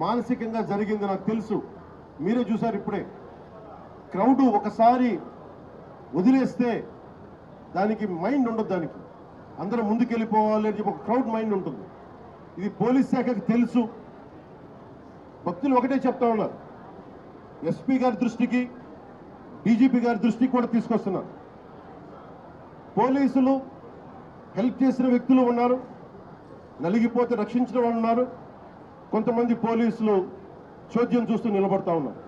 మానసికంగా జరిగింది నాకు తెలుసు. మీరే చూసారు ఇప్పుడే. క్రౌడ్ ఒకసారి వదిలేస్తే దానికి మైండ్ ఉండదు, దానికి అందరూ ముందుకెళ్ళిపోవాలి అని చెప్పి ఒక క్రౌడ్ మైండ్ ఉంటుంది. ఇది పోలీస్ శాఖకి తెలుసు. భక్తులు ఒకటే చెప్తా ఉన్నారు, ఎస్పీ గారి దృష్టికి డీజీపీ గారి దృష్టికి కూడా తీసుకొస్తున్నారు. పోలీసులు హెల్ప్ చేసిన వ్యక్తులు ఉన్నారు, నలిగిపోతే రక్షించిన వాళ్ళు ఉన్నారు, కొంతమంది పోలీసులు చోద్యం చూస్తూ నిలబడతా ఉన్నారు.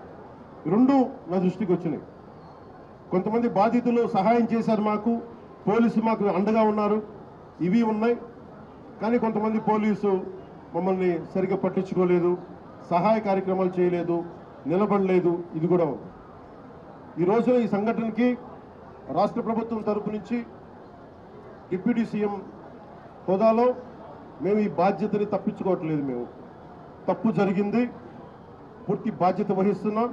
రెండు నా దృష్టికి వచ్చినాయి. కొంతమంది బాధితులు సహాయం చేశారు, పోలీసు మాకు అండగా ఉన్నారు, ఇవి ఉన్నాయి. కానీ కొంతమంది పోలీసు మమ్మల్ని సరిగ్గా పట్టించుకోలేదు, సహాయ కార్యక్రమాలు చేయలేదు, నిలబడలేదు. ఇది కూడా ఉంది. ఈ రోజున ఈ సంఘటనకి రాష్ట్ర ప్రభుత్వం తరపు నుంచి డిప్యూటీ సీఎం హోదాలో మేము ఈ బాధ్యతని తప్పించుకోవట్లేదు. మేము తప్పు జరిగింది, పూర్తి బాధ్యత వహిస్తున్నాం.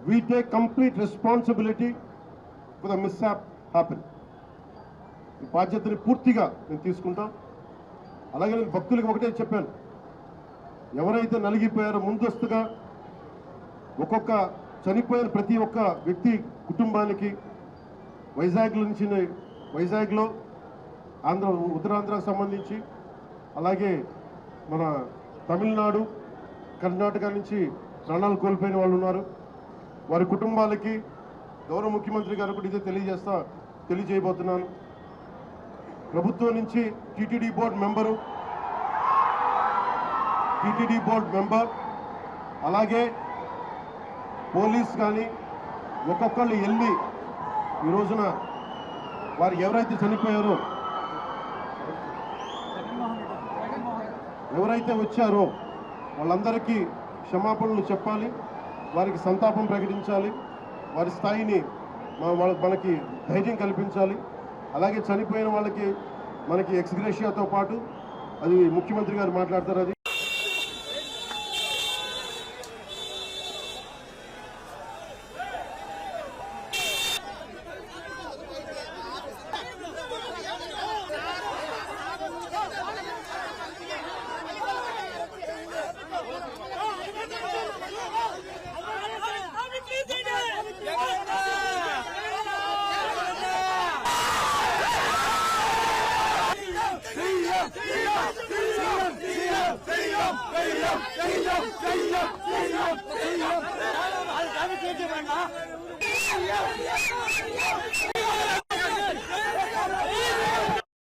We take complete responsibility for the mishap happen. ఈ బాధ్యతని పూర్తిగా మేము తీసుకుంటాం. అలాగే నేను భక్తులకు ఒకటే చెప్పాను, ఎవరైతే నలిగిపోయారో ముందస్తుగా ఒక్కొక్క చనిపోయిన ప్రతి ఒక్క వ్యక్తి కుటుంబానికి వైజాగ్లో ఉత్తరాంధ్రకు సంబంధించి, అలాగే మన తమిళనాడు, కర్ణాటక నుంచి ప్రాణాలు కోల్పోయిన వాళ్ళు ఉన్నారు. వారి కుటుంబాలకి గౌరవ ముఖ్యమంత్రి గారు కూడా ఇదే తెలియజేయబోతున్నాను. ప్రభుత్వం నుంచి టీటీడీ బోర్డు మెంబర్ అలాగే పోలీస్ కానీ ఒక్కొక్కళ్ళు వెళ్ళి ఈ రోజున వారు ఎవరైతే చనిపోయారో, ఎవరైతే వచ్చారో వాళ్ళందరికీ క్షమాపణలు చెప్పాలి, వారికి సంతాపం ప్రకటించాలి, వారి స్థాయిని మనకి ధైర్యం కల్పించాలి. అలాగే చనిపోయిన వాళ్ళకి మనకి ఎక్స్‌గ్రేషియాతో పాటు అది ముఖ్యమంత్రి గారు మాట్లాడతారు. అది Hey,